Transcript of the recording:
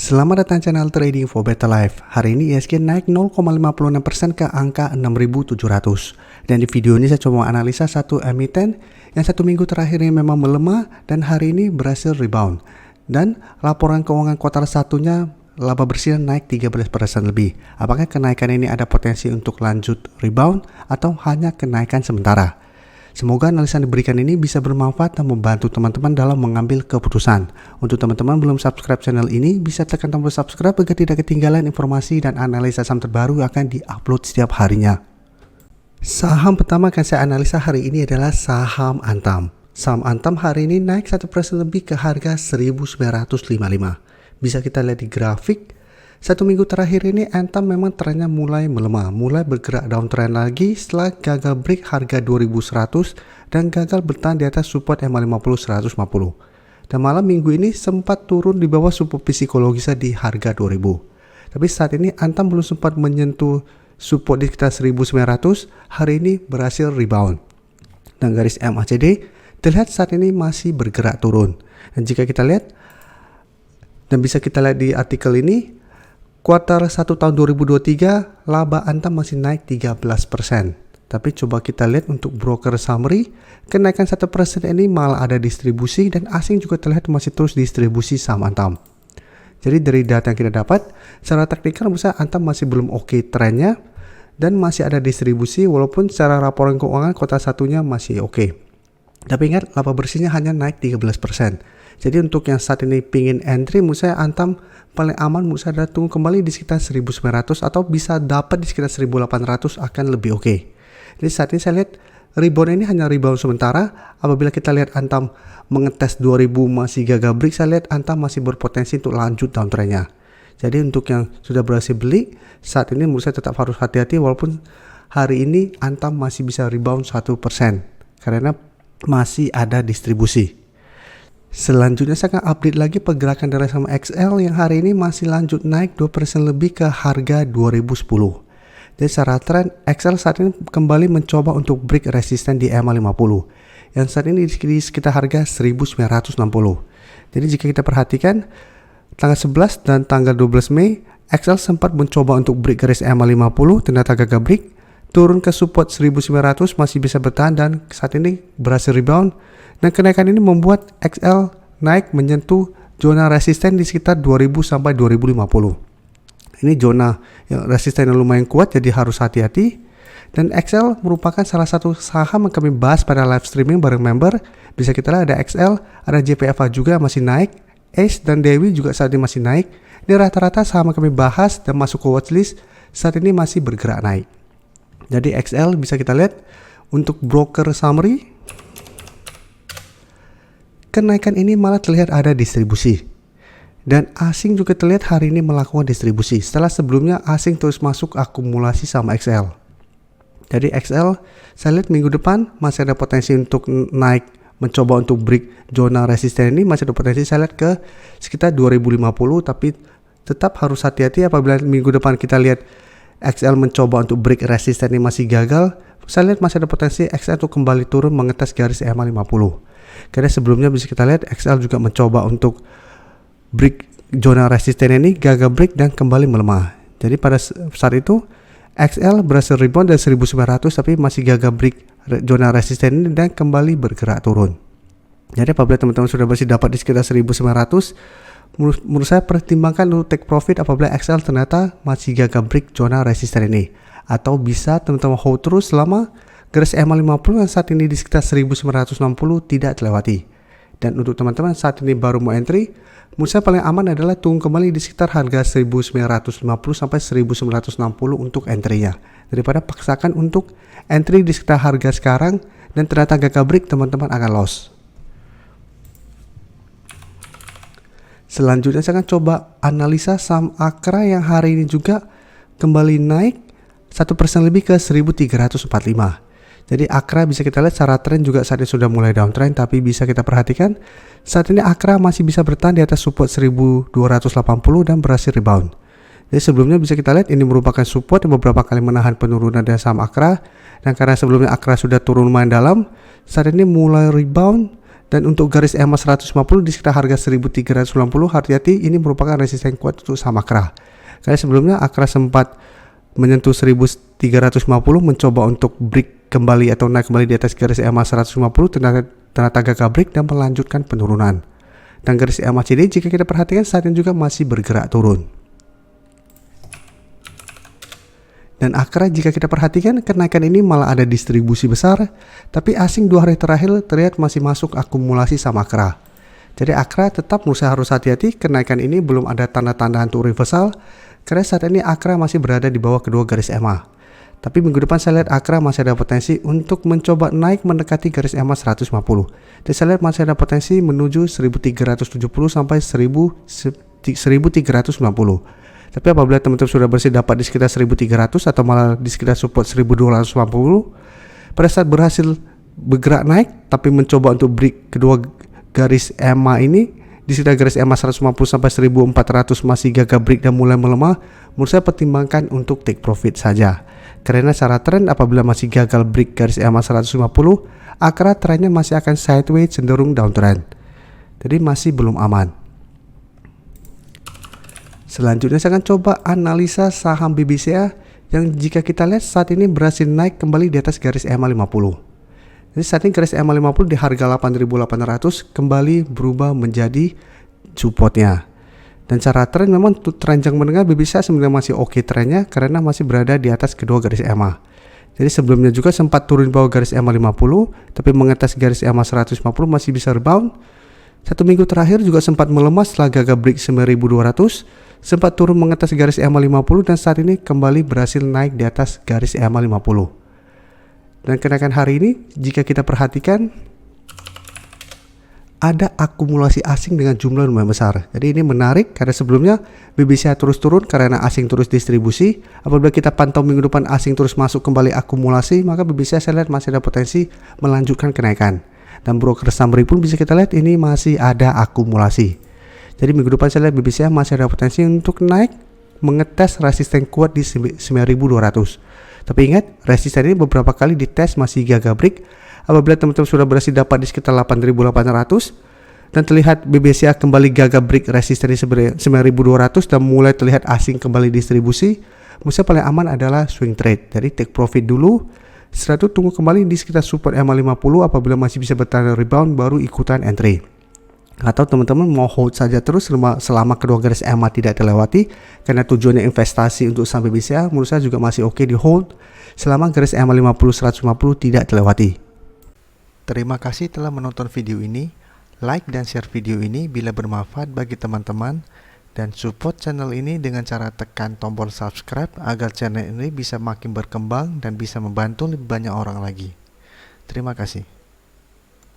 Selamat datang channel Trading for Better Life. Hari ini ISG naik 0,56% ke angka 6.700. Dan di video ini saya coba analisa satu emiten yang satu minggu terakhir ini memang melemah dan hari ini berhasil rebound. Dan laporan keuangan kuartal satunya laba bersih naik 13% lebih. Apakah kenaikan ini ada potensi untuk lanjut rebound atau hanya kenaikan sementara? Semoga analisa yang diberikan ini bisa bermanfaat dan membantu teman-teman dalam mengambil keputusan. Untuk teman-teman belum subscribe channel ini, bisa tekan tombol subscribe agar tidak ketinggalan informasi dan analisa saham terbaru yang akan diupload setiap harinya. Saham pertama akan saya analisa hari ini adalah saham Antam. Saham Antam hari ini naik 1% lebih ke harga 1955. Bisa kita lihat di grafik. Satu minggu terakhir ini Antam memang trennya mulai melemah, mulai bergerak downtrend lagi setelah gagal break harga 2100 dan gagal bertahan di atas support MA50 150. Dan malam minggu ini sempat turun di bawah support psikologisnya di harga 2000. Tapi saat ini Antam belum sempat menyentuh support di sekitar 1900, hari ini berhasil rebound. Dan garis MACD terlihat saat ini masih bergerak turun. Dan jika kita lihat dan bisa kita lihat di artikel ini, kuartal 1 tahun 2023, laba Antam masih naik 13%. Tapi coba kita lihat untuk broker summary, kenaikan 1% ini malah ada distribusi dan asing juga terlihat masih terus distribusi saham Antam. Jadi dari data yang kita dapat, secara teknikal misalnya Antam masih belum oke trennya dan masih ada distribusi walaupun secara laporan keuangan kuartal satunya masih oke. Tapi ingat, laba bersihnya hanya naik 13%. Jadi untuk yang saat ini pingin entry, menurut saya Antam paling aman menurut saya adalah tunggu kembali di sekitar 1900 atau bisa dapat di sekitar 1800 akan lebih oke. Jadi saat ini saya lihat rebound ini hanya rebound sementara. Apabila kita lihat Antam mengetes 2000 masih gagal break, saya lihat Antam masih berpotensi untuk lanjut downtrendnya. Jadi untuk yang sudah berhasil beli, saat ini menurut saya tetap harus hati-hati walaupun hari ini Antam masih bisa rebound 1% karena masih ada distribusi. Selanjutnya saya akan update lagi pergerakan dari saham XL yang hari ini masih lanjut naik 2% lebih ke harga 2010. Jadi secara tren XL saat ini kembali mencoba untuk break resisten di MA50 yang saat ini di sekitar harga 1960. Jadi jika kita perhatikan tanggal 11 dan tanggal 12 Mei XL sempat mencoba untuk break garis MA50, ternyata gagal break, turun ke support 1900 masih bisa bertahan dan saat ini berhasil rebound. Dan kenaikan ini membuat XL naik menyentuh zona resisten di sekitar 2000 sampai 2050. Ini zona yang resisten yang lumayan kuat, jadi harus hati-hati. Dan XL merupakan salah satu saham yang kami bahas pada live streaming bareng member. Bisa kita lihat ada XL, ada JPFA juga masih naik, Ace dan Dewi juga saat ini masih naik. Ini rata-rata saham yang kami bahas dan masuk ke watchlist saat ini masih bergerak naik. Jadi XL bisa kita lihat untuk broker summary. Kenaikan ini malah terlihat ada distribusi. Dan asing juga terlihat hari ini melakukan distribusi. Setelah sebelumnya asing terus masuk akumulasi sama XL. Jadi XL saya lihat minggu depan masih ada potensi untuk naik, mencoba untuk break zona resisten ini masih ada potensi saya lihat ke sekitar 2050. Tapi tetap harus hati-hati apabila minggu depan kita lihat XL mencoba untuk break resisten ini masih gagal. Saya lihat masih ada potensi XL untuk kembali turun mengetes garis MA50. Karena sebelumnya bisa kita lihat XL juga mencoba untuk break zona resisten ini, gagal break dan kembali melemah. Jadi pada saat itu XL berhasil rebound dari 1900 tapi masih gagal break zona resisten ini dan kembali bergerak turun. Jadi apabila teman-teman sudah berhasil dapat di sekitar 1900, menurut saya pertimbangkan untuk take profit apabila XL ternyata masih gagal break zona resisten ini. Atau bisa teman-teman hold terus selama garis MA50 yang saat ini di sekitar 1960 tidak terlewati. Dan untuk teman-teman saat ini baru mau entry, menurut saya paling aman adalah tunggu kembali di sekitar harga 1950 sampai 1960 untuk entry-nya. Daripada paksakan untuk entry di sekitar harga sekarang dan ternyata gagal break, teman-teman akan loss. Selanjutnya saya akan coba analisa saham Akra yang hari ini juga kembali naik 1% lebih ke 1345. Jadi Akra bisa kita lihat secara tren juga saat ini sudah mulai downtrend, tapi bisa kita perhatikan saat ini Akra masih bisa bertahan di atas support 1280 dan berhasil rebound. Jadi sebelumnya bisa kita lihat ini merupakan support yang beberapa kali menahan penurunan dari saham Akra, dan karena sebelumnya Akra sudah turun lumayan dalam, saat ini mulai rebound Dan untuk garis EMA 150 di sekitar harga 1390, hati-hati, ini merupakan resisten kuat untuk saham Akra. Karena sebelumnya Akra sempat menyentuh 1350, mencoba untuk break kembali atau naik kembali di atas garis EMA 150, ternyata gagal break dan melanjutkan penurunan. Dan garis EMA CD jika kita perhatikan saat ini juga masih bergerak turun. Dan Akra jika kita perhatikan kenaikan ini malah ada distribusi besar, tapi asing 2 hari terakhir terlihat masih masuk akumulasi sama Akra. Jadi Akra tetap harus hati-hati, kenaikan ini belum ada tanda-tanda untuk reversal, karena saat ini Akra masih berada di bawah kedua garis EMA. Tapi minggu depan saya lihat Akra masih ada potensi untuk mencoba naik mendekati garis EMA 150. Dan saya lihat masih ada potensi menuju 1370 sampai 1390. Tapi apabila teman-teman sudah bersih dapat di sekitar 1300 atau malah di sekitar support 1250, pada saat berhasil bergerak naik tapi mencoba untuk break kedua garis EMA ini di sekitar garis EMA 150 sampai 1400 masih gagal break dan mulai melemah, menurut saya pertimbangkan untuk take profit saja. Karena secara tren apabila masih gagal break garis EMA 150, Akra trennya masih akan sideways cenderung downtrend. Jadi masih belum aman. Selanjutnya saya akan coba analisa saham BBCA yang jika kita lihat saat ini berhasil naik kembali di atas garis EMA 50. Jadi saat ini garis EMA 50 di harga 8.800 kembali berubah menjadi supportnya. Dan secara tren memang tren jangka menengah BBCA sebenarnya masih oke trennya karena masih berada di atas kedua garis EMA. Jadi sebelumnya juga sempat turun bawah garis EMA 50 tapi mengatas garis EMA 150 masih bisa rebound. Satu minggu terakhir juga sempat melemah setelah gagal break 9.200. Sempat turun mengatas garis EMA 50 dan saat ini kembali berhasil naik di atas garis EMA 50. Dan kenaikan hari ini jika kita perhatikan ada akumulasi asing dengan jumlah lumayan besar. Jadi ini menarik karena sebelumnya BBCA terus turun karena asing terus distribusi. Apabila kita pantau minggu depan asing terus masuk kembali akumulasi, maka BBCA saya lihat masih ada potensi melanjutkan kenaikan. Dan broker summary pun bisa kita lihat ini masih ada akumulasi. Jadi minggu depan saya lihat BBCA masih ada potensi untuk naik mengetes resisten kuat di 9.200. Tapi ingat, resisten ini beberapa kali dites masih gagal break. Apabila teman-teman sudah berhasil dapat di sekitar 8.800 dan terlihat BBCA kembali gagal break resisten di 9.200 dan mulai terlihat asing kembali distribusi, menurut saya paling aman adalah swing trade. Jadi take profit dulu. Setelah itu tunggu kembali di sekitar support EMA 50, apabila masih bisa bertahan rebound baru ikutan entry. Atau teman-teman mau hold saja terus selama kedua garis EMA tidak terlewati, karena tujuannya investasi untuk saham BBCA, menurut saya juga masih oke di hold selama garis EMA 50 150 tidak terlewati. Terima kasih telah menonton video ini. Like dan share video ini bila bermanfaat bagi teman-teman, dan support channel ini dengan cara tekan tombol subscribe agar channel ini bisa makin berkembang dan bisa membantu lebih banyak orang lagi. Terima kasih.